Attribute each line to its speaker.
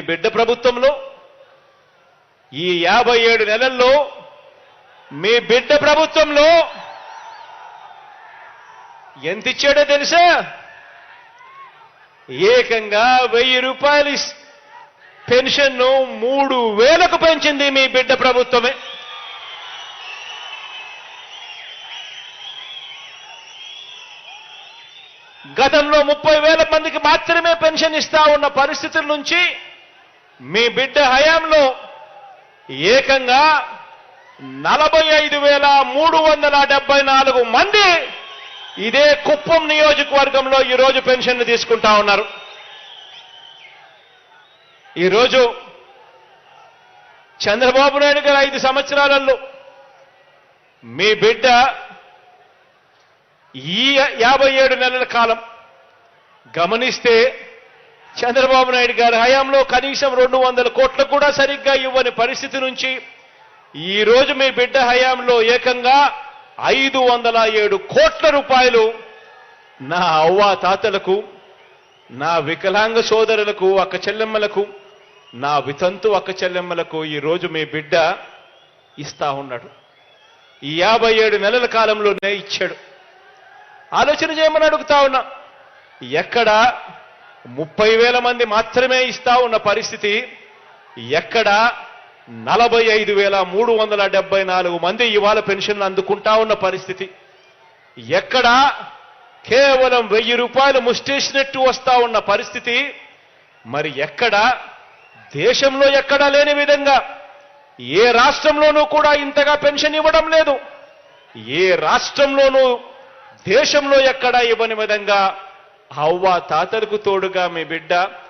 Speaker 1: బిడ్డ ప్రభుత్వంలో ఈ 57 నెలల్లో మీ బిడ్డ ప్రభుత్వంలో ఎంత ఇచ్చాడో తెలుసా? ఏకంగా 1000 రూపాయలు పెన్షన్ను 3000కు పెంచింది మీ బిడ్డ ప్రభుత్వమే. గతంలో 30,000 మందికి మాత్రమే పెన్షన్ ఇస్తా ఉన్న పరిస్థితుల నుంచి మీ బిడ్డ హయాంలో ఏకంగా 45,374 మంది ఇదే కుప్పం నియోజకవర్గంలో ఈరోజు పెన్షన్లు తీసుకుంటా ఉన్నారు. ఈరోజు చంద్రబాబు నాయుడు గారు 5 సంవత్సరాలలో మీ బిడ్డ ఈ 57 నెలల కాలం గమనిస్తే చంద్రబాబు నాయుడు గారి హయాంలో కనీసం 200 కోట్లు కూడా సరిగ్గా ఇవ్వని పరిస్థితి నుంచి ఈరోజు మీ బిడ్డ హయాంలో ఏకంగా 507 కోట్ల రూపాయలు నా అవ్వ తాతలకు, నా వికలాంగ సోదరులకు, అక్క చెల్లెమ్మలకు, నా వితంతు అక్క చెల్లెమ్మలకు ఈరోజు మీ బిడ్డ ఇస్తా ఉన్నాడు. ఈ 57 నెలల కాలంలోనే ఇచ్చాడు. ఆలోచన చేయమని అడుగుతా ఉన్నా. ఎక్కడ 30,000 మంది మాత్రమే ఇస్తా ఉన్న పరిస్థితి, ఎక్కడ 45,374 మంది ఇవాళ పెన్షన్లు అందుకుంటా ఉన్న పరిస్థితి, ఎక్కడ కేవలం 1000 రూపాయలు ముష్టేసినట్టు వస్తా ఉన్న పరిస్థితి, మరి ఎక్కడ దేశంలో ఎక్కడా లేని విధంగా ఏ రాష్ట్రంలోనూ కూడా ఇంతగా పెన్షన్ ఇవ్వడం లేదు. ఏ రాష్ట్రంలోనూ దేశంలో ఎక్కడా ఇవ్వని విధంగా అవ్వ తాతలకు తోడుగా మీ బిడ్డ